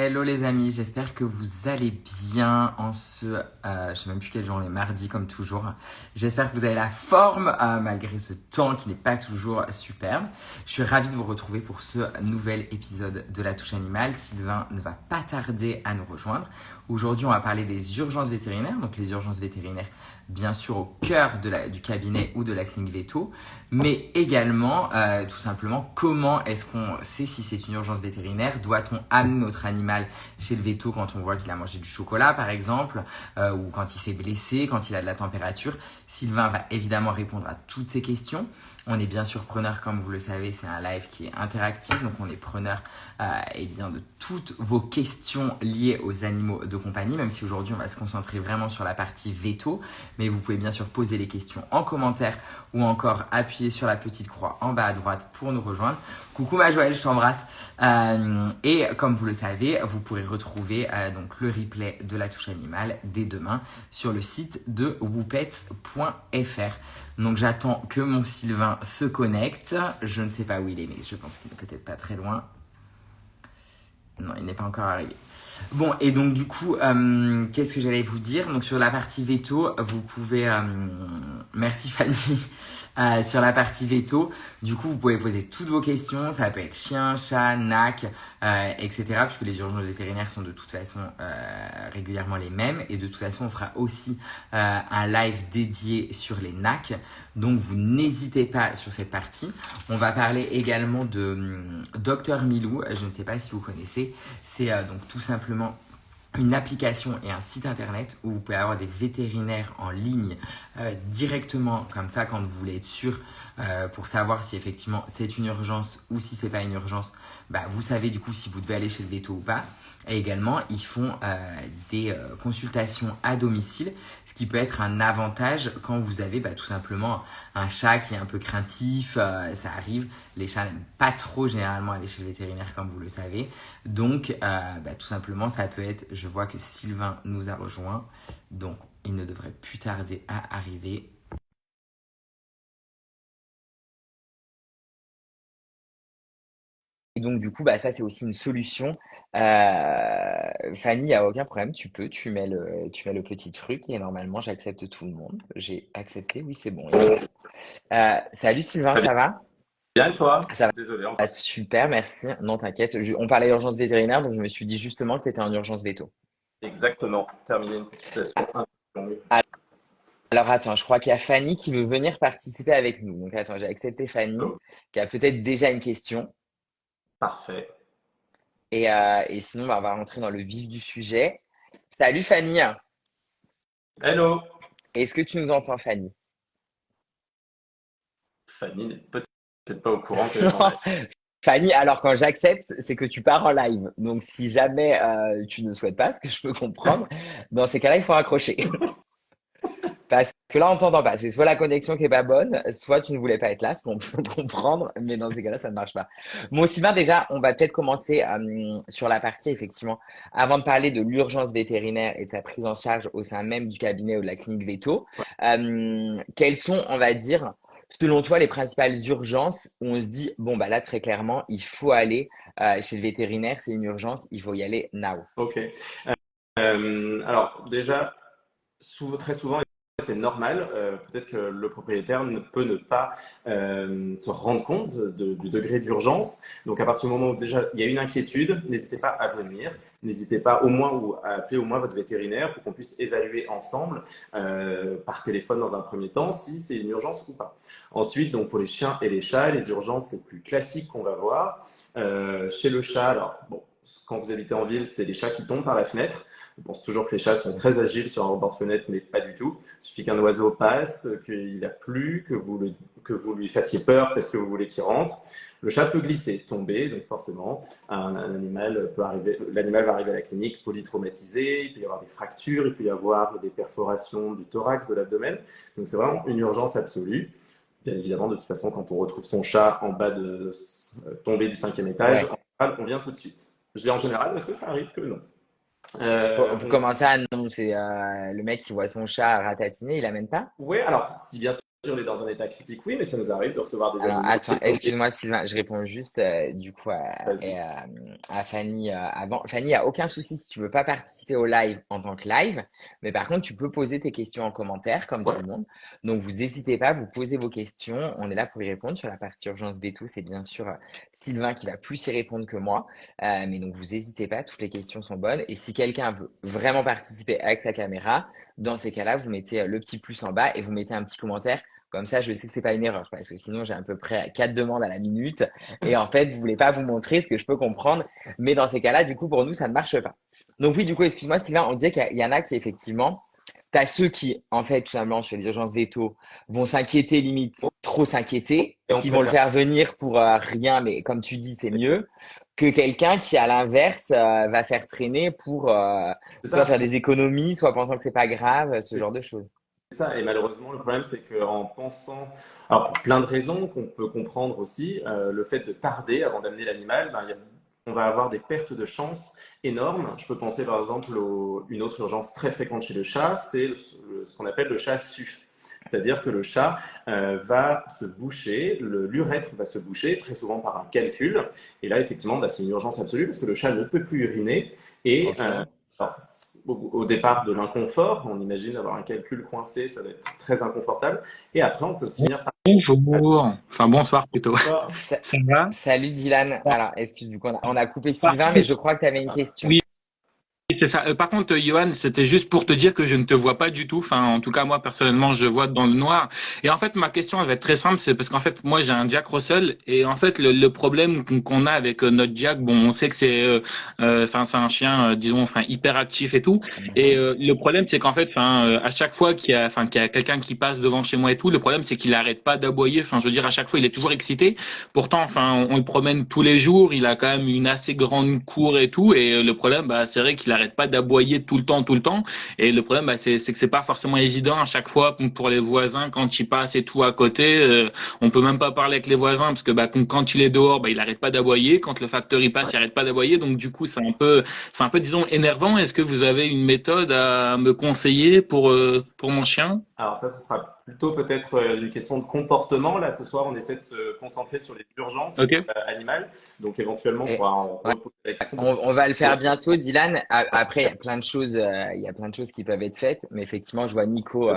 Hello les amis, j'espère que vous allez bien en je sais même plus quel jour on est, mardi comme toujours. J'espère que vous avez la forme malgré ce temps qui n'est pas toujours superbe. Je suis ravi de vous retrouver pour ce nouvel épisode de La Touche Animale. Sylvain ne va pas tarder à nous rejoindre. Aujourd'hui, on va parler des urgences vétérinaires. Donc les urgences vétérinaires, bien sûr au cœur du cabinet ou de la clinique Veto, mais également tout simplement comment est-ce qu'on sait si c'est une urgence vétérinaire. Doit-on amener notre animal chez le veto quand on voit qu'il a mangé du chocolat par exemple, ou quand il s'est blessé, quand il a de la température? Sylvain va évidemment répondre à toutes ces questions. On est bien sûr preneur, comme vous le savez, c'est un live qui est interactif, donc on est preneur eh bien, de toutes vos questions liées aux animaux de compagnie, même si aujourd'hui on va se concentrer vraiment sur la partie veto, mais vous pouvez bien sûr poser les questions en commentaire ou encore appuyer sur la petite croix en bas à droite pour nous rejoindre. Coucou ma Joëlle, je t'embrasse. Et comme vous le savez, vous pourrez retrouver donc le replay de La Touche Animale dès demain sur le site de woopets.fr. Donc j'attends que mon Sylvain se connecte. Je ne sais pas où il est, mais je pense qu'il n'est peut-être pas très loin. Non, il n'est pas encore arrivé. Bon, et donc du coup, qu'est-ce que j'allais vous dire? Donc sur la partie veto, vous pouvez... merci Fanny. Sur la partie veto, du coup, vous pouvez poser toutes vos questions. Ça peut être chien, chat, NAC, etc. Puisque les urgences vétérinaires sont de toute façon régulièrement les mêmes. Et de toute façon, on fera aussi un live dédié sur les NAC. Donc, vous n'hésitez pas sur cette partie. On va parler également de Dr Milou. Je ne sais pas si vous connaissez. C'est donc tout simplement une application et un site internet où vous pouvez avoir des vétérinaires en ligne directement comme ça quand vous voulez être sûr pour savoir si effectivement c'est une urgence ou si c'est pas une urgence. Bah, vous savez du coup si vous devez aller chez le veto ou pas. Et également, ils font des consultations à domicile, ce qui peut être un avantage quand vous avez tout simplement un chat qui est un peu craintif. Ça arrive, les chats n'aiment pas trop généralement aller chez le vétérinaire comme vous le savez. Donc, tout simplement, ça peut être, je vois que Sylvain nous a rejoint, donc il ne devrait plus tarder à arriver. Et donc, du coup, ça, c'est aussi une solution. Fanny, il n'y a aucun problème. Tu mets le petit truc et normalement, j'accepte tout le monde. J'ai accepté. Oui, c'est bon. Salut Sylvain, Très ça va? bien, et toi? Ça Désolé va encore. super, merci. Non, t'inquiète. On parlait d'urgence vétérinaire, donc je me suis dit justement que tu étais en urgence veto. Exactement. Terminer une consultation un peu longue. Alors attends, je crois qu'il y a Fanny qui veut venir participer avec nous. Donc attends, j'ai accepté Fanny, Oh, qui a peut-être déjà une question. parfait. Et sinon, on va rentrer dans le vif du sujet. Salut Fanny. Hello. Est-ce que tu nous entends, Fanny? Fanny n'est peut-être pas au courant que je en ai. Fanny, alors quand j'accepte, c'est que tu pars en live. Donc si jamais tu ne souhaites pas, ce que je peux comprendre, dans ces cas-là, il faut raccrocher. Parce que là, on t'entend pas. C'est soit la connexion qui est pas bonne, soit tu ne voulais pas être là, ce qu'on peut comprendre, mais dans ces cas-là, ça ne marche pas. Bon, Sylvain, déjà, on va peut-être commencer sur la partie, effectivement, avant de parler de l'urgence vétérinaire et de sa prise en charge au sein même du cabinet ou de la clinique Veto. Quelles sont, on va dire, selon toi, les principales urgences où on se dit, bon, là, très clairement, il faut aller chez le vétérinaire, c'est une urgence, il faut y aller now. Ok. Alors déjà, très souvent, c'est normal. Peut-être que le propriétaire ne peut ne pas se rendre compte du degré d'urgence. Donc, à partir du moment où déjà il y a une inquiétude, n'hésitez pas à venir. N'hésitez pas au moins ou à appeler au moins votre vétérinaire pour qu'on puisse évaluer ensemble par téléphone dans un premier temps si c'est une urgence ou pas. Ensuite, donc pour les chiens et les chats, les urgences les plus classiques qu'on va voir chez le chat. Alors bon, quand vous habitez en ville, c'est les chats qui tombent par la fenêtre. On pense toujours que les chats sont très agiles sur un rebord de fenêtre, mais pas du tout. Il suffit qu'un oiseau passe, qu'il a plu, que vous lui fassiez peur parce que vous voulez qu'il rentre. Le chat peut glisser, tomber, donc forcément, un animal peut arriver, l'animal va arriver à la clinique polytraumatisé, il peut y avoir des fractures, il peut y avoir des perforations du thorax, de l'abdomen. Donc c'est vraiment une urgence absolue. Bien évidemment, de toute façon, quand on retrouve son chat en bas de tomber du 5e étage, Ouais. on vient tout de suite. Je dis en général parce que ça arrive que non. Pour Donc, commencer à annoncer le mec qui voit son chat ratatiner, il amène pas? ouais, alors si bien sûr on est dans un état critique, oui, mais ça nous arrive de recevoir des Alors, animaux. attends, excuse-moi Sylvain, je réponds juste du coup Vas-y. à Fanny avant. Fanny, il n'y a aucun souci si tu veux pas participer au live en tant que live, mais par contre, tu peux poser tes questions en commentaire comme tout Ouais. le monde. Donc, vous n'hésitez pas, vous posez vos questions. On est là pour y répondre sur la partie urgence veto. C'est bien sûr Sylvain qui va plus y répondre que moi. Mais donc, vous n'hésitez pas, toutes les questions sont bonnes. Et si quelqu'un veut vraiment participer avec sa caméra, dans ces cas-là, vous mettez le petit plus en bas et vous mettez un petit commentaire. Comme ça, je sais que c'est pas une erreur parce que sinon j'ai à peu près 4 demandes à la minute et en fait, vous voulez pas vous montrer ce que je peux comprendre. Mais dans ces cas-là, du coup, pour nous, ça ne marche pas. Donc oui, du coup, excuse-moi, Sylvain, on disait qu'il y en a qui effectivement, t'as ceux qui, en fait, tout simplement sur les urgences veto, vont s'inquiéter limite, trop s'inquiéter, Et on qui vont le préfère. faire venir pour rien, mais comme tu dis, c'est mieux que quelqu'un qui, à l'inverse, va faire traîner pour C'est soit ça. faire des économies, soit pensant que c'est pas grave, ce genre de choses. C'est ça, et malheureusement, le problème, c'est qu'en pensant, alors pour plein de raisons qu'on peut comprendre aussi, le fait de tarder avant d'amener l'animal, ben, on va avoir des pertes de chance énormes. Je peux penser par exemple à une autre urgence très fréquente chez le chat, c'est ce qu'on appelle le chat SUF. C'est-à-dire que le chat va se boucher, l'urètre va se boucher, très souvent par un calcul. Et là, effectivement, bah, c'est une urgence absolue parce que le chat ne peut plus uriner. Et Ok. alors, au départ de l'inconfort, on imagine avoir un calcul coincé, ça va être très inconfortable. Et après, on peut finir par... Bonjour, enfin bonsoir plutôt. Sa- Ça va? Salut Dylan. Ah, Alors, excuse du coup, on a coupé par Sylvain, mais contre, je crois que tu avais une question. oui, c'est ça. Par contre, Johan, c'était juste pour te dire que je ne te vois pas du tout. Enfin, en tout cas, moi, personnellement, je vois dans le noir. Et en fait, ma question, elle va être très simple. C'est parce qu'en fait, moi, j'ai un Jack Russell. Et en fait, le problème qu'on a avec notre Jack, bon, on sait que enfin, c'est un chien, disons, enfin, hyper actif et tout. Et Mhm. le problème, c'est qu'en fait, enfin, à chaque fois qu'il y a quelqu'un qui passe devant chez moi et tout, le problème, c'est qu'il arrête pas d'aboyer. Enfin, je veux dire, à chaque fois, il est toujours excité. Pourtant, enfin, on le promène tous les jours. Il a quand même une assez grande cour et tout. Et le problème, bah, c'est vrai qu'il arrête pas d'aboyer tout le temps, tout le temps. Et le problème, bah, c'est que c'est pas forcément évident à chaque fois pour les voisins quand ils passent et tout à côté. On peut même pas parler avec les voisins parce que bah, quand il est dehors, bah, il arrête pas d'aboyer. Quand le facteur il passe, il arrête pas d'aboyer. Donc du coup, c'est un peu, disons, énervant. Est-ce que vous avez une méthode à me conseiller pour mon chien? Alors ça, ce sera plutôt peut-être une question de comportement. Là, ce soir, on essaie de se concentrer sur les urgences Ok. animales. Donc éventuellement, on Et pourra en ouais, reposer la question. on va le faire bientôt, Dylan. Après, il y a plein de choses, il y a plein de choses qui peuvent être faites, mais effectivement, je vois Nico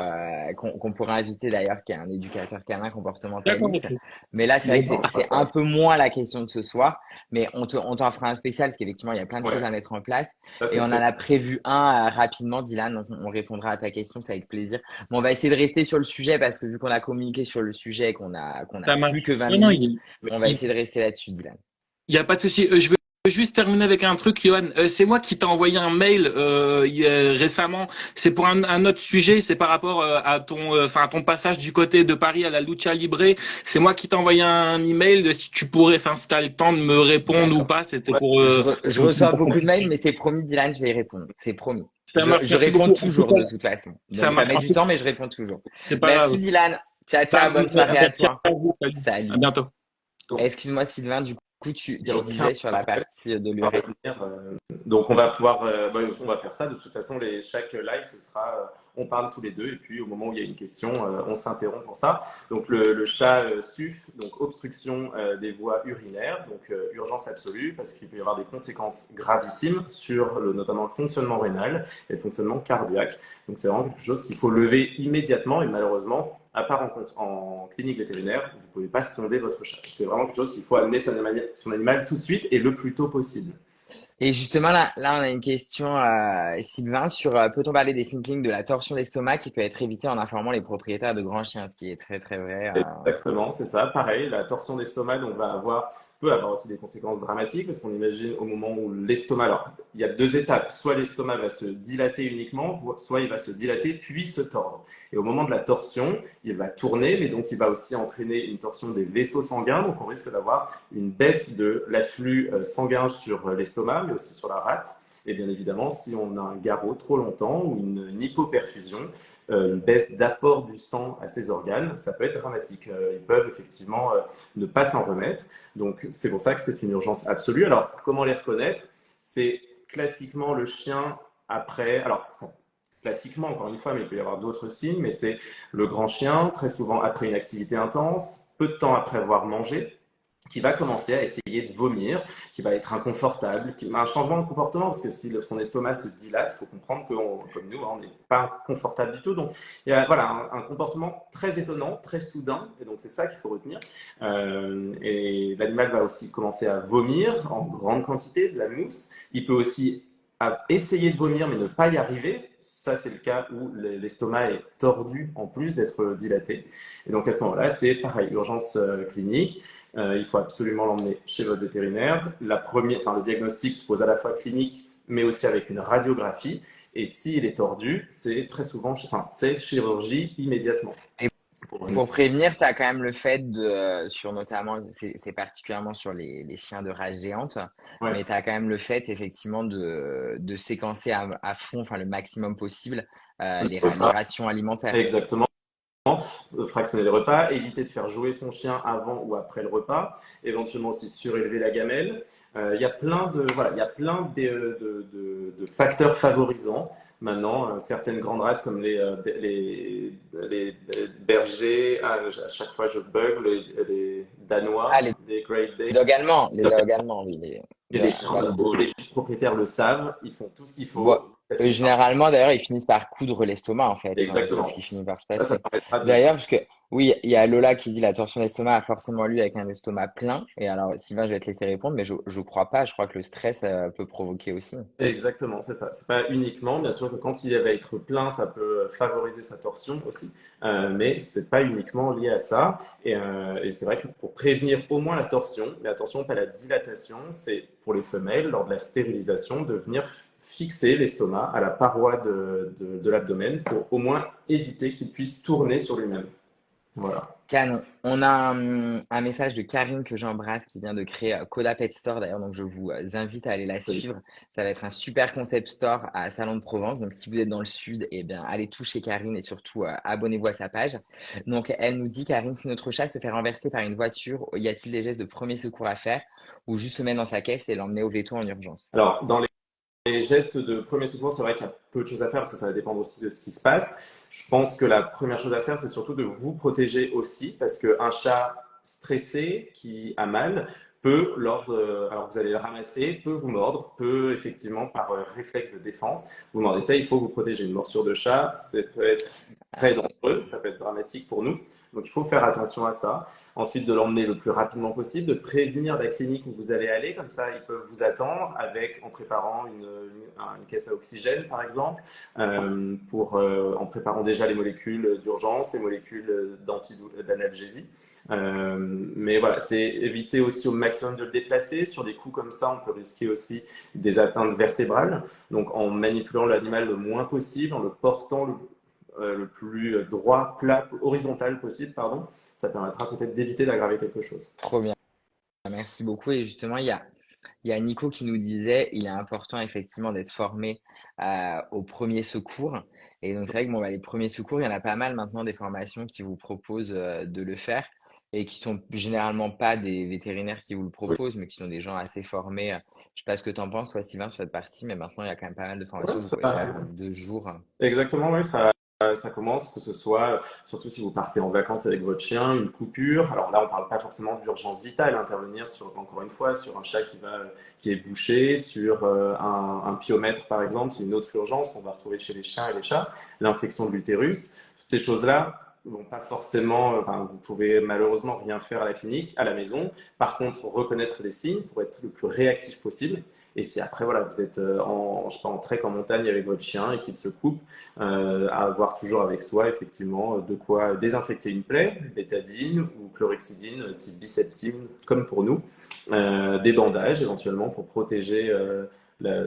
qu'on pourrait inviter d'ailleurs, qui est un éducateur canin D'accord, comportementaliste. ok. Mais là, c'est vrai Bon, que ben, on fera c'est ça. un peu moins la question de ce soir, mais on t'en fera un spécial parce qu'effectivement, il y a plein de choses Ouais, à mettre en place ça et c'est on en prévu. a prévu un rapidement, Dylan. Donc on répondra à ta question, c'est avec plaisir. Mais on va essayer de rester sur le sujet parce que vu qu'on a communiqué sur le sujet et qu'on a Ça plus que marche. 20 Non, non, minutes, Mais on va essayer de rester là-dessus, Dylan. il y a pas de souci. Je veux juste terminer avec un truc, Johan. C'est moi qui t'ai envoyé un mail récemment. C'est pour un autre sujet. C'est par rapport à ton passage du côté de Paris à la Lucha Libre. C'est moi qui t'ai envoyé un email. Si tu pourrais, enfin, si t'as le temps de me répondre ou d'accord. pas, c'était Ouais, pour. Je reçois beaucoup de mails, mais c'est promis, Dylan, je vais y répondre. C'est promis. Ça marche. Je Merci réponds beaucoup. En tout toujours cas, de toute façon. ça Donc ça marche. met En du tout temps, mais je réponds toujours. c'est pas grave. Merci, Dylan. Ciao, Ça, ciao. Bonne soirée à merci toi. à vous. Salut. À Salut. bientôt. donc, Excuse-moi, Sylvain, du coup, il n'y a tu aucun disais sur la partie de l'urètre. parvenir. Donc on va pouvoir, bah, on va faire ça. De toute façon, chaque live, ce sera, on parle tous les deux et puis au moment où il y a une question, on s'interrompt pour ça. Donc le chat SUF, donc obstruction des voies urinaires, donc urgence absolue parce qu'il peut y avoir des conséquences gravissimes sur notamment le fonctionnement rénal et le fonctionnement cardiaque. Donc c'est vraiment quelque chose qu'il faut lever immédiatement et malheureusement, à part en clinique vétérinaire, vous ne pouvez pas sonder votre chat. C'est vraiment quelque chose qu'il faut amener son animal tout de suite et le plus tôt possible. Et justement, là, on a une question, Sylvain, sur peut-on parler des sinklings, de la torsion d'estomac qui peut être évitée en informant les propriétaires de grands chiens, ce qui est très, très vrai. Exactement, c'est ça. Pareil, la torsion d'estomac peut avoir aussi des conséquences dramatiques parce qu'on imagine au moment où l'estomac, alors il y a deux étapes, soit l'estomac va se dilater uniquement, soit il va se dilater puis se tordre. Et au moment de la torsion, il va tourner, mais donc il va aussi entraîner une torsion des vaisseaux sanguins, donc on risque d'avoir une baisse de l'afflux sanguin sur l'estomac, mais aussi sur la rate. Et bien évidemment, si on a un garrot trop longtemps ou une hypoperfusion, une baisse d'apport du sang à ces organes, ça peut être dramatique. Ils peuvent effectivement ne pas s'en remettre. Donc c'est pour ça que c'est une urgence absolue. Alors comment les reconnaître? C'est classiquement le chien après. Alors classiquement, encore une fois, mais il peut y avoir d'autres signes, mais c'est le grand chien, très souvent après une activité intense, peu de temps après avoir mangé, qui va commencer à essayer de vomir, qui va être inconfortable, qui a un changement de comportement, parce que si son estomac se dilate, il faut comprendre que, comme nous, on n'est pas confortable du tout. Donc, il y a voilà, un comportement très étonnant, très soudain, et donc c'est ça qu'il faut retenir. Et l'animal va aussi commencer à vomir en grande quantité, de la mousse. Il peut aussi essayer de vomir mais ne pas y arriver. Ça, c'est le cas où l'estomac est tordu en plus d'être dilaté. Et donc à ce moment-là, c'est pareil, urgence clinique. Il faut absolument l'emmener chez votre vétérinaire. Le diagnostic se pose à la fois clinique, mais aussi avec une radiographie. Et s'il est tordu, c'est très souvent, c'est chirurgie immédiatement. Et pour prévenir, tu as quand même le fait sur notamment, c'est particulièrement sur les chiens de race géante, Ouais. mais tu as quand même le fait effectivement de séquencer à fond, enfin le maximum possible, les rations alimentaires. Exactement. Fractionner les repas, éviter de faire jouer son chien avant ou après le repas, éventuellement aussi surélever la gamelle. Il y a plein de facteurs favorisants. Maintenant, certaines grandes races comme les bergers, à chaque fois je bug, les Danois, Ah, les les Great Danes, dogs allemands, oui. et les chiens de les propriétaires le savent, ils font tout ce qu'il Bon, faut. Ça fait généralement, d'ailleurs, ils finissent par coudre l'estomac, en fait. Enfin, c'est exactement. ce qui finit par se Ça passer. permettra de. D'ailleurs, parce que, oui, il y a Lola qui dit la torsion d'estomac a forcément lieu avec un estomac plein. Et alors, Sylvain, je vais te laisser répondre, mais je crois pas. Je crois que le stress peut provoquer aussi. Exactement, c'est ça. C'est pas uniquement, bien sûr que quand il va être plein, ça peut favoriser sa torsion aussi, mais c'est pas uniquement lié à ça. Et c'est vrai que pour prévenir au moins la torsion, mais attention pas la dilatation, c'est pour les femelles lors de la stérilisation de venir fixer l'estomac à la paroi de l'abdomen pour au moins éviter qu'il puisse tourner sur lui-même. Voilà. Canon. On a un message de Karine que j'embrasse qui vient de créer Coda Pet Store d'ailleurs, donc je vous invite à aller la Oui. suivre. Ça va être un super concept store à Salon de Provence. Donc si vous êtes dans le sud, eh bien allez tout chez Karine et surtout abonnez-vous à sa page. Donc elle nous dit, Karine, si notre chat se fait renverser par une voiture, y a-t-il des gestes de premier secours à faire ou juste le mettre dans sa caisse et l'emmener au veto en urgence? Alors, dans les gestes de premier secours, c'est vrai qu'il y a peu de choses à faire parce que ça va dépendre aussi de ce qui se passe. Je pense que la première chose à faire, c'est surtout de vous protéger aussi parce qu'un chat stressé qui a mal peut, alors vous allez le ramasser, peut vous mordre, peut effectivement par réflexe de défense vous mordre. Et ça, il faut vous protéger. Une morsure de chat, ça peut être très dangereux, ça peut être dramatique pour nous. Donc il faut faire attention à ça. Ensuite, de l'emmener le plus rapidement possible, de prévenir la clinique où vous allez aller, comme ça ils peuvent vous attendre en préparant une caisse à oxygène par exemple, en préparant déjà les molécules d'urgence, les molécules d'analgésie. Mais voilà, c'est éviter aussi au maximum de le déplacer. Sur des coups comme ça, on peut risquer aussi des atteintes vertébrales. Donc en manipulant l'animal le moins possible, en le portant le plus droit, plat, horizontal possible, pardon, ça permettra peut-être d'éviter d'aggraver quelque chose. Trop bien. Merci beaucoup. Et justement, il y a Nico qui nous disait, il est important effectivement d'être formé au premier secours. Et donc c'est vrai que bon, bah, les premiers secours, il y en a pas mal maintenant des formations qui vous proposent de le faire et qui sont généralement pas des vétérinaires qui vous le Oui. proposent, mais qui sont des gens assez formés. Je sais pas ce que tu en penses, toi, Sylvain, sur cette partie, mais maintenant il y a quand même pas mal de formations Ouais, que vous pouvez faire en 2 jours. exactement, oui, ça commence, que ce soit, surtout si vous partez en vacances avec votre chien, une coupure. Alors là, on ne parle pas forcément d'urgence vitale, intervenir encore une fois, sur un chat qui est bouché, sur un pyomètre par exemple, c'est une autre urgence qu'on va retrouver chez les chiens et les chats, l'infection de l'utérus. Toutes ces choses-là vont pas forcément, enfin, vous pouvez malheureusement rien faire à la clinique, à la maison. Par contre, reconnaître les signes pour être le plus réactif possible. Et si après, voilà, vous êtes je sais pas, en trek en montagne avec votre chien et qu'il se coupe, à avoir toujours avec soi, effectivement, de quoi désinfecter une plaie, bétadine ou chlorhexidine, type Biceptine, comme pour nous, des bandages éventuellement pour protéger.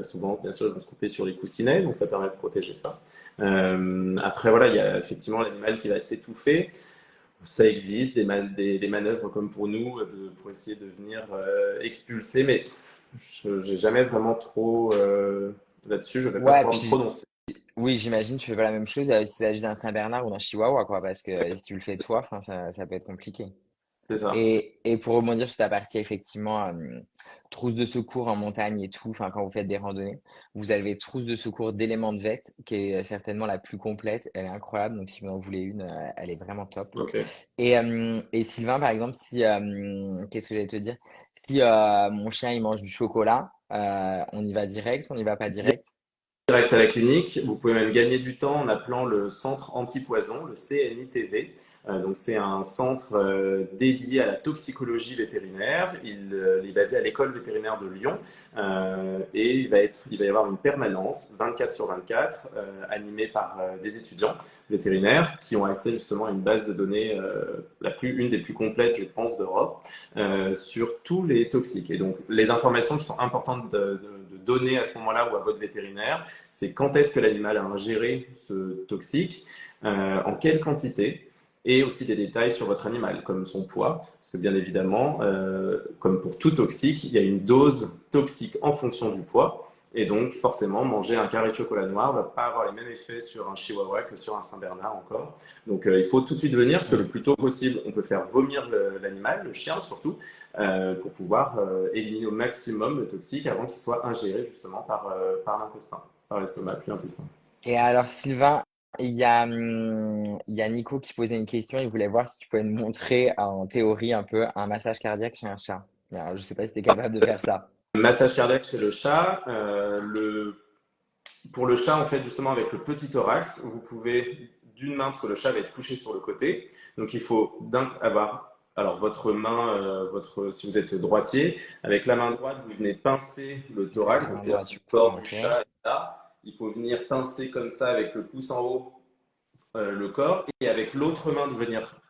Souvent, bien sûr, ils vont se couper sur les coussinets, donc ça permet de protéger ça. Après, voilà, il y a effectivement l'animal qui va s'étouffer. Ça existe, des manœuvres comme pour nous, pour essayer de venir expulser, mais je n'ai jamais vraiment trop là-dessus, je ne vais pas Ouais, pouvoir me puis prononcer. oui, j'imagine tu fais pas la même chose s'il s'agit d'un Saint-Bernard ou d'un Chihuahua, quoi, parce que si tu le fais toi, enfin, ça peut être compliqué. C'est ça. Et pour rebondir sur ta partie, effectivement, trousse de secours en montagne et tout, enfin, quand vous faites des randonnées, vous avez trousse de secours d'éléments de vêt, qui est certainement la plus complète. Elle est incroyable. Donc, si vous en voulez une, elle est vraiment top. Ok. Et Sylvain, par exemple, si, qu'est-ce que j'allais te dire? Si mon chien, il mange du chocolat, on y va direct, on n'y va pas direct? Direct à la clinique. Vous pouvez même gagner du temps en appelant le centre antipoison, le CNITV. Donc c'est un centre dédié à la toxicologie vétérinaire. Il est basé à l'école vétérinaire de Lyon et il va y avoir une permanence 24 sur 24 animée par des étudiants vétérinaires qui ont accès justement à une base de données une des plus complètes, je pense, d'Europe sur tous les toxiques. Et donc les informations qui sont importantes de donner à ce moment-là ou à votre vétérinaire, c'est quand est-ce que l'animal a ingéré ce toxique, en quelle quantité, et aussi des détails sur votre animal, comme son poids, parce que bien évidemment, comme pour tout toxique, il y a une dose toxique en fonction du poids, et donc forcément, manger un carré de chocolat noir ne va pas avoir les mêmes effets sur un chihuahua que sur un Saint-Bernard encore. Donc il faut tout de suite venir, parce que le plus tôt possible, on peut faire vomir l'animal, le chien surtout, pour pouvoir éliminer au maximum le toxique avant qu'il soit ingéré justement par l'intestin, par l'estomac puis l'intestin. Et alors, Sylvain, il y a Nico qui posait une question. Il voulait voir si tu pouvais nous montrer en théorie un peu un massage cardiaque chez un chat. Alors, je sais pas si tu es capable de faire ça. Massage cardiaque chez le chat. Pour le chat, en fait, justement, avec le petit thorax, vous pouvez d'une main, parce que le chat va être couché sur le côté, donc il faut avoir alors votre main, si vous êtes droitier, avec la main droite, vous venez pincer le thorax, La main c'est-à-dire droite, si du le coup. corps du Ok. chat est là, il faut venir pincer comme ça avec le pouce en haut le corps et avec l'autre main de venir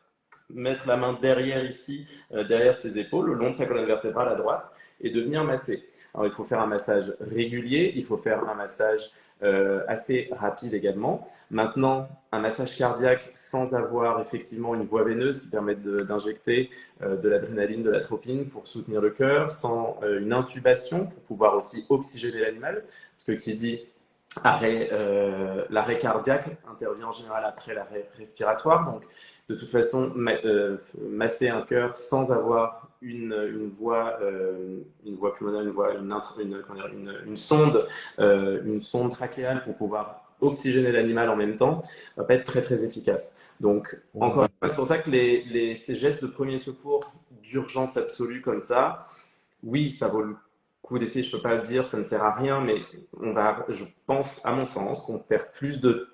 mettre la main derrière ici, derrière ses épaules, le long de sa colonne vertébrale à droite, et de venir masser. Alors il faut faire un massage régulier, il faut faire un massage assez rapide également. Maintenant, un massage cardiaque sans avoir effectivement une voie veineuse qui permette d'injecter de l'adrénaline, de l'atropine pour soutenir le cœur, sans une intubation pour pouvoir aussi oxygéner l'animal, parce que qui dit l'arrêt cardiaque intervient en général après l'arrêt respiratoire. Donc, de toute façon, masser un cœur sans avoir une voie pulmonaire, une sonde trachéale pour pouvoir oxygéner l'animal en même temps, va pas être très très efficace. Donc, encore Ouais. une fois, c'est pour ça que ces gestes de premier secours d'urgence absolue comme ça, oui, ça vaut le coup d'essayer, je peux pas dire, ça ne sert à rien, mais je pense, à mon sens, qu'on perd plus de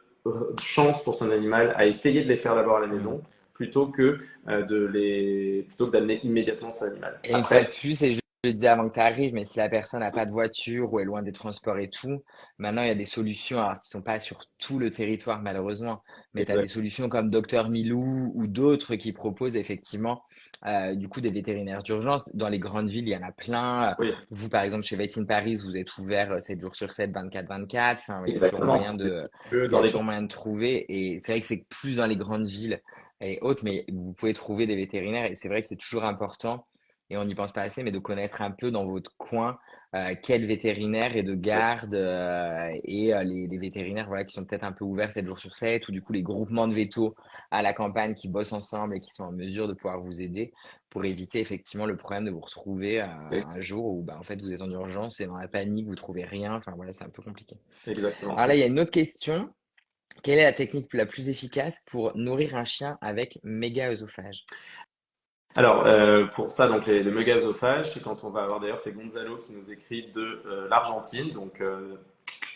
chance pour son animal à essayer de les faire d'abord à la Mm. maison plutôt que d'amener immédiatement son animal. Et une fois de Après, plus, et je le disais avant que tu arrives, mais si la personne n'a pas de voiture ou est loin des transports et tout, maintenant il y a des solutions, alors qui sont pas sur tout le territoire malheureusement, mais tu as des exact. solutions comme Docteur Milou ou d'autres qui proposent effectivement du coup des vétérinaires d'urgence. Dans les grandes villes, il y en a plein. Oui, Vous, par exemple, chez Vet in Paris, vous êtes ouvert 7 jours sur 7, 24/24. Enfin, exactement. il y Dans a les toujours moyen de trouver. Et c'est vrai que c'est plus dans les grandes villes et autres, mais vous pouvez trouver des vétérinaires et c'est vrai que c'est toujours important et on n'y pense pas assez, mais de connaître un peu dans votre coin quel vétérinaire est de garde les vétérinaires voilà, qui sont peut-être un peu ouverts 7 jours sur 7 ou du coup les groupements de vétos à la campagne qui bossent ensemble et qui sont en mesure de pouvoir vous aider pour éviter effectivement le problème de vous retrouver un jour où bah, en fait vous êtes en urgence et dans la panique, vous trouvez rien, enfin voilà, c'est un peu compliqué. exactement, Alors c'est là, il ça. y a une autre question. Quelle est la technique la plus efficace pour nourrir un chien avec méga-œsophage? Alors, pour ça, donc les mégasophages, c'est quand on va avoir d'ailleurs, c'est Gonzalo qui nous écrit de l'Argentine, donc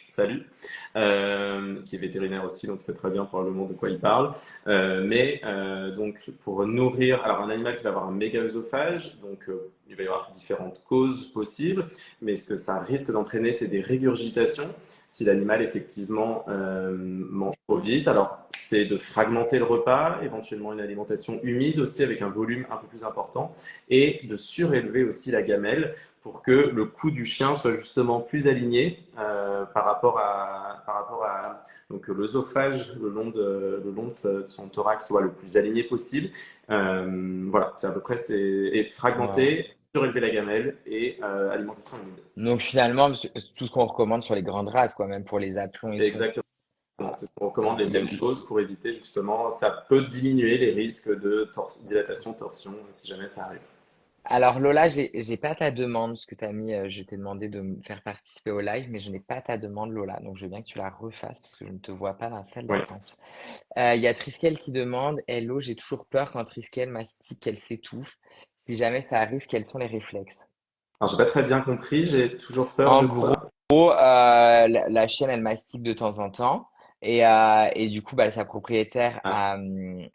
salut, qui est vétérinaire aussi, donc c'est très bien probablement de quoi il parle. Donc pour nourrir, alors un animal qui va avoir un méga-œsophage, donc il va y avoir différentes causes possibles, mais ce que ça risque d'entraîner, c'est des régurgitations si l'animal effectivement mange trop vite. Alors c'est de fragmenter le repas, éventuellement une alimentation humide aussi avec un volume un peu plus important, et de surélever aussi la gamelle pour que le cou du chien soit justement plus aligné par rapport à donc l'œsophage le long de son thorax soit le plus aligné possible. Voilà, c'est à peu près et Ouais. fragmenter, surélever la gamelle et alimentation humide. Donc finalement, c'est tout ce qu'on recommande sur les grandes races, quoi, même pour les aplombs et tout. Exactement, c'est ce qu'on recommande les mêmes choses pour éviter justement, ça peut diminuer les risques de dilatation, torsion, si jamais ça arrive. Alors Lola, j'ai pas ta demande, parce que t'as mis, je t'ai demandé de me faire participer au live, mais je n'ai pas ta demande Lola, donc je veux bien que tu la refasses parce que je ne te vois pas dans la salle Oui. d'attente. Il y a Triskel qui demande, Hello, j'ai toujours peur quand Triskel mastique qu'elle s'étouffe. Si jamais ça arrive, quels sont les réflexes? Alors, j'ai pas très bien compris, j'ai toujours peur En de gros, quoi? la chienne, elle mastique de temps en temps. Et du coup, bah, sa propriétaire Ah,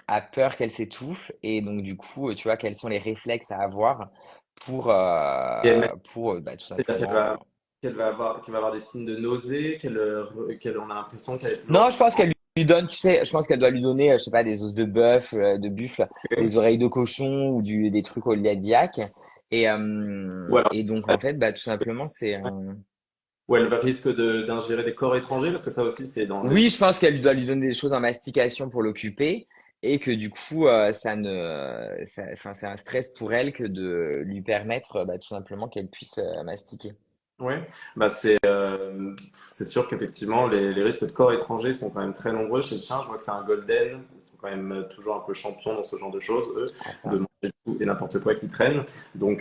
a peur qu'elle s'étouffe. Et donc, du coup, tu vois, quels sont les réflexes à avoir et elle m'a bah, tout dit simplement. qu'elle va avoir des signes de nausée, qu'elle on a l'impression qu'elle est toujours Non, je pense qu'elle lui donne, tu sais, je pense qu'elle doit lui donner, je sais pas, des os de bœuf, de buffle, bloquée. des oreilles de cochon ou des trucs au liadiaque. Ou alors, Et donc, en fait, bah, tout simplement, c'est ou elle risque d'ingérer des corps étrangers, parce que ça aussi, c'est dans les... Oui, je pense qu'elle doit lui donner des choses en mastication pour l'occuper et que du coup, enfin, c'est un stress pour elle que de lui permettre, bah, tout simplement qu'elle puisse mastiquer. Oui, bah c'est sûr qu'effectivement, les risques de corps étrangers sont quand même très nombreux chez le chien. Je vois que c'est un golden. Ils sont quand même toujours un peu champions dans ce genre de choses, eux, Ah, de ça. manger tout et n'importe quoi qui traîne. Donc,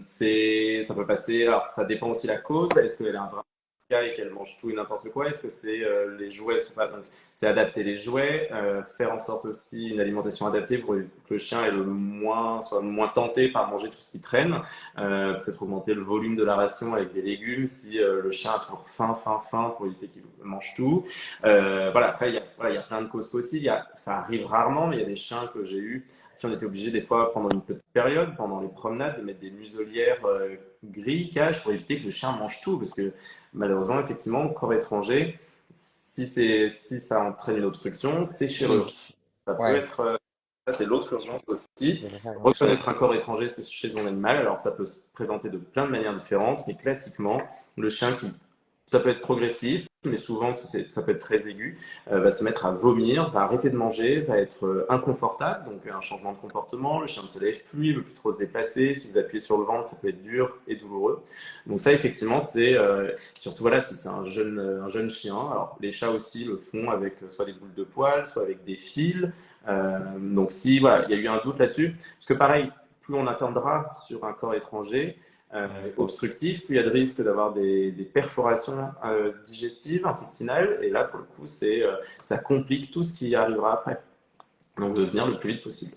ça peut passer. Alors, ça dépend aussi de la cause. Est-ce qu'elle a un vrai cas et qu'elle mange tout et n'importe quoi? Est-ce que c'est les jouets sont pas... Donc, c'est adapter les jouets, faire en sorte aussi une alimentation adaptée pour que le chien soit moins tenté par manger tout ce qui traîne. Peut-être augmenter le volume de la ration avec des légumes si le chien a toujours faim pour éviter qu'il mange tout. Voilà, après, il y a plein de causes possibles. Ça arrive rarement, mais il y a des chiens que j'ai eus qui ont été obligés des fois pendant une petite période, pendant les promenades, de mettre des muselières gris, cages pour éviter que le chien mange tout. Parce que malheureusement, effectivement, corps étranger, si ça entraîne une obstruction, c'est Oui, chirurgical. Ça peut ouais, être ça, c'est l'autre urgence tu aussi. peux pas faire grand-chose. Reconnaître un corps étranger chez son animal, alors ça peut se présenter de plein de manières différentes, mais classiquement, le chien ça peut être progressif, mais souvent ça peut être très aigu, va se mettre à vomir, va arrêter de manger, va être inconfortable, donc un changement de comportement, le chien ne se lève plus, il ne veut plus trop se déplacer, si vous appuyez sur le ventre, ça peut être dur et douloureux. Donc ça, effectivement, c'est surtout voilà, si c'est un jeune chien, alors les chats aussi le font avec soit des boules de poils, soit avec des fils, donc si voilà, il y a eu un doute là-dessus, parce que pareil, plus on attendra sur un corps étranger obstructif, plus il y a de risques d'avoir des perforations digestives, intestinales, et là pour le coup, ça complique tout ce qui arrivera après. Donc de venir le plus vite possible.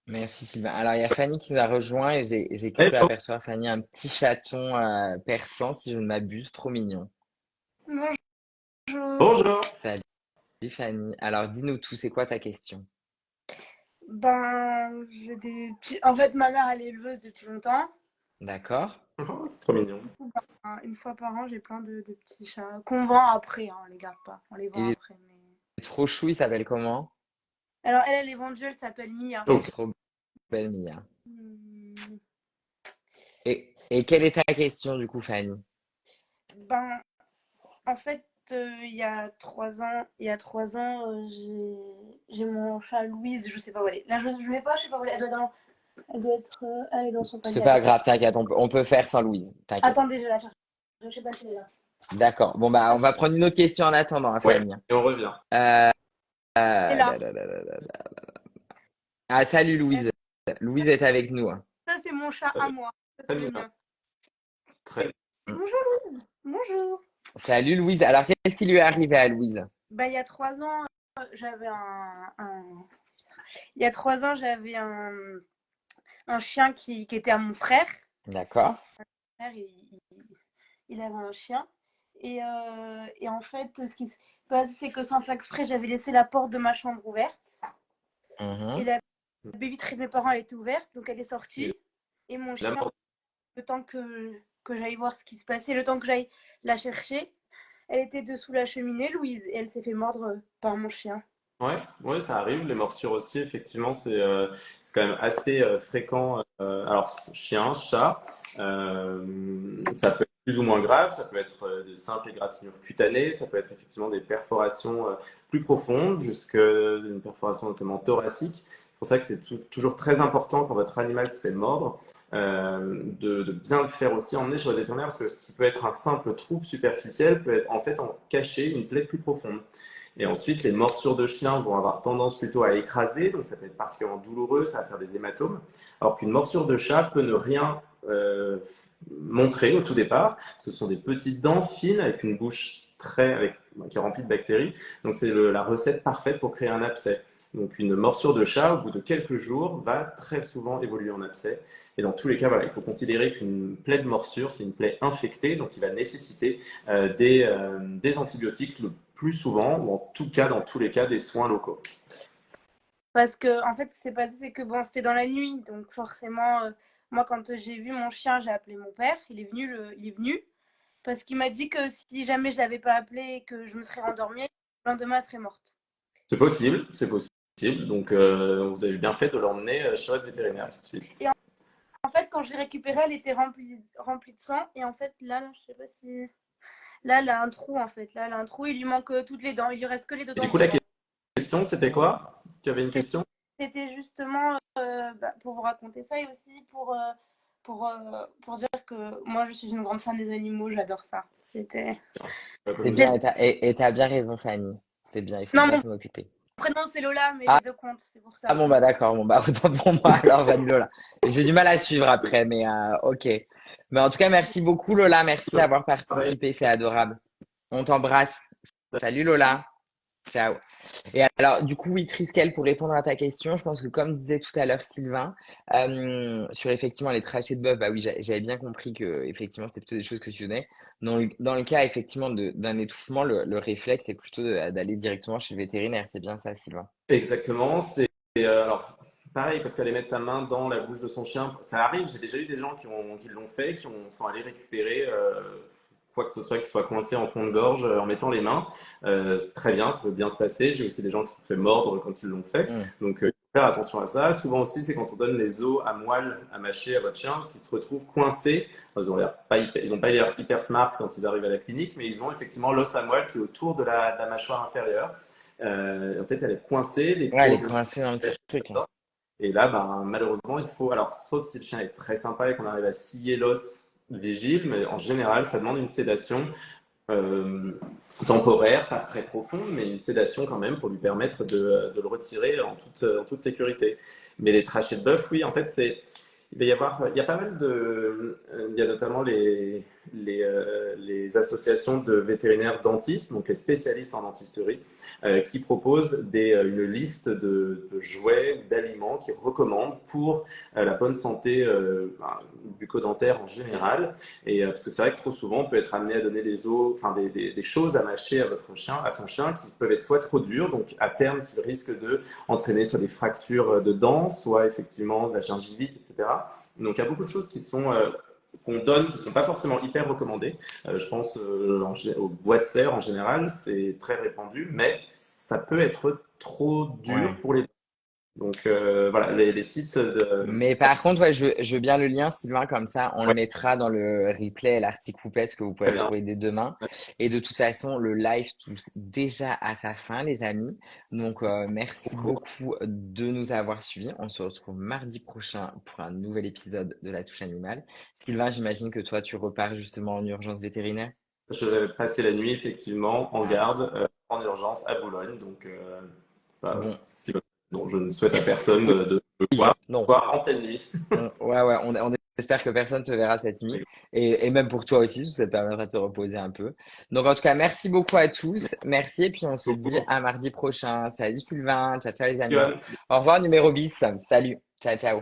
Merci Sylvain. Alors, il y a Fanny qui nous a rejoint et j'ai cru Hello. apercevoir Fanny un petit chaton persan, si je ne m'abuse, trop mignon. Bonjour. Bonjour. Salut Fanny. Alors, dis-nous tout, c'est quoi ta question? Ben, j'ai des petits. En fait, ma mère, elle est éleveuse depuis longtemps. D'accord? Oh, c'est trop mignon. Du coup, ben, une fois par an, j'ai plein de petits chats qu'on vend après. Hein, on les garde pas. On les vend Il est après. Mais... trop chou, il s'appelle comment? Alors, elle est vendue, elle s'appelle Mia. Ok. Trop belle Mia. Hmm, Et quelle est ta question du coup, Fanny? Ben, en fait, j'ai mon chat Louise. Je sais pas où elle est. Là, je ne l'ai pas. Je sais pas où elle est. Elle est dans son C'est panier. pas Attends. grave, t'inquiète, on peut faire sans Louise, t'inquiète. Attendez, je la cherche. Je sais pas si elle est là. D'accord. Bon, bah, on va prendre une autre question en attendant, hein, Ouais, Fanny. et on revient. Euh, Elle est là. là, là, là, là, là, là. Ah, salut Louise. Louise est avec nous, hein. Ça, c'est mon chat à moi. Ça, c'est le Famille. mien. Très Mm. Bonjour Louise. Bonjour. Salut Louise. Alors, qu'est-ce qui lui est arrivé à Louise? Bah, il y a 3 ans, il y a 3 ans, j'avais un chien qui était à mon frère. D'accord. Mon frère, il avait un chien. Et en fait, ce qui se passe, c'est que sans faire exprès, j'avais laissé la porte de ma chambre ouverte. Et Mhm. la baie vitrée de mes parents, elle était ouverte, donc elle est Et sortie. Et mon chien, n'importe le temps que j'aille voir ce qui se passait, le temps que j'aille la chercher, elle était dessous la cheminée, Louise, et elle s'est fait mordre par mon chien. Ouais, ouais, ça arrive. Les morsures aussi, effectivement, c'est quand même assez fréquent. Alors, chien, chat, ça peut être plus ou moins graves. Ça peut être de simples égratignures cutanées, ça peut être effectivement des perforations plus profondes, jusqu'à une perforation notamment thoracique. C'est pour ça que c'est toujours très important quand votre animal se fait mordre, de bien le faire aussi emmener chez le vétérinaire, parce que ce qui peut être un simple trouble superficiel peut être en fait en cacher une plaie plus profonde. Et ensuite, les morsures de chien vont avoir tendance plutôt à écraser, donc ça peut être particulièrement douloureux, ça va faire des hématomes, alors qu'une morsure de chat peut ne rien montrer au tout départ, parce que ce sont des petites dents fines avec une bouche qui est remplie de bactéries, donc c'est la recette parfaite pour créer un abcès. Donc une morsure de chat, au bout de quelques jours, va très souvent évoluer en abcès. Et dans tous les cas, voilà, il faut considérer qu'une plaie de morsure, c'est une plaie infectée, donc qui va nécessiter des antibiotiques le plus souvent, ou en tout cas, dans tous les cas, des soins locaux. Parce que, en fait, ce qui s'est passé, c'est que bon, c'était dans la nuit. Donc, forcément, moi, quand j'ai vu mon chien, j'ai appelé mon père. Il est venu. Parce qu'il m'a dit que si jamais je ne l'avais pas appelé et que je me serais endormie, le lendemain, elle serait morte. C'est possible, c'est possible. Donc, vous avez bien fait de l'emmener chez votre vétérinaire tout de suite. Et en fait, quand je l'ai récupérée, elle était remplie de sang. Et en fait, là, je sais pas si. Là, elle a un trou, en fait. Là, elle a un trou. Il lui manque toutes les dents. Il lui reste que les deux Et dents. du coup, la question, c'était quoi? Est-ce qu'il y avait une question? C'était justement pour vous raconter ça et aussi pour dire que moi, je suis une grande fan des animaux. J'adore ça. C'était. C'est bien, et t'as bien raison, Fanny. C'est bien, il faut Non, bien mon s'en occuper. prénom, c'est Lola, mais Ah, les deux comptes. C'est pour ça. ah bon, bah d'accord, bon, bah autant pour moi alors, Fanny Lola. J'ai du mal à suivre après, mais ok. Mais en tout cas, merci beaucoup, Lola. Merci d'avoir participé, c'est adorable. On t'embrasse. Salut, Lola. Ciao. Et alors, du coup, oui, Triskel, pour répondre à ta question, je pense que comme disait tout à l'heure Sylvain, sur effectivement les trachées de bœuf, bah oui, j'avais bien compris que effectivement c'était plutôt des choses que tu donnais. Dans le cas effectivement d'un étouffement, le réflexe c'est plutôt d'aller directement chez le vétérinaire. C'est bien ça, Sylvain. Exactement. Alors, pareil, parce qu'aller mettre sa main dans la bouche de son chien, ça arrive. J'ai déjà eu des gens qui l'ont fait, sont allés récupérer quoi que ce soit qui soit coincé en fond de gorge en mettant les mains. C'est très bien, ça peut bien se passer. J'ai aussi des gens qui se sont fait mordre quand ils l'ont fait. Donc, il faut faire attention à ça. Souvent aussi, c'est quand on donne les os à moelle à mâcher à votre chien, parce qu'ils se retrouvent coincés. Ils ont pas l'air hyper smart quand ils arrivent à la clinique, mais ils ont effectivement l'os à moelle qui est autour de la mâchoire inférieure. En fait, elle est coincée. Ouais, elle est coincée dans le petit truc. Et là, ben, malheureusement, il faut. Alors, sauf si le chien est très sympa et qu'on arrive à scier l'os vigile, mais en général, ça demande une sédation euh, temporaire, pas très profonde, mais une sédation quand même pour lui permettre de le retirer en toute sécurité. Mais les trachées de bœuf, oui, en fait, il y a pas mal il y a notamment les associations de vétérinaires dentistes, donc les spécialistes en dentisterie, qui proposent une liste de jouets ou d'aliments qu'ils recommandent pour la bonne santé bucco-dentaire en général. Et parce que c'est vrai que trop souvent, on peut être amené à donner des choses à mâcher à son chien, qui peuvent être soit trop dures, donc à terme, qui risquent de entraîner soit des fractures de dents, soit effectivement de la gingivite, etc. Donc il y a beaucoup de choses qu'on donne qui ne sont pas forcément hyper recommandées. Je pense au bois de serre en général, c'est très répandu, mais ça peut être trop dur pour les. Donc voilà, les sites Mais par contre, ouais, je veux bien le lien, Sylvain, comme ça, on le mettra dans le replay et l'article couplet que vous pouvez retrouver dès demain. Et de toute façon, le live touche déjà à sa fin, les amis. Donc, merci beaucoup de nous avoir suivis. On se retrouve mardi prochain pour un nouvel épisode de La Touche Animale. Sylvain, j'imagine que toi, tu repars justement en urgence vétérinaire. Je vais passer la nuit effectivement en garde, en urgence à Boulogne. Donc Bon. bon, je ne souhaite à personne de Oui, voir non. en pleine nuit. Ouais, on espère que personne te verra cette nuit. Et même pour toi aussi, ça te permettra de te reposer un peu. Donc, en tout cas, merci beaucoup à tous. Merci. Et puis, on se dit à mardi prochain. Salut Sylvain. Ciao, ciao les amis. Au revoir, numéro bis. Salut. Ciao, ciao.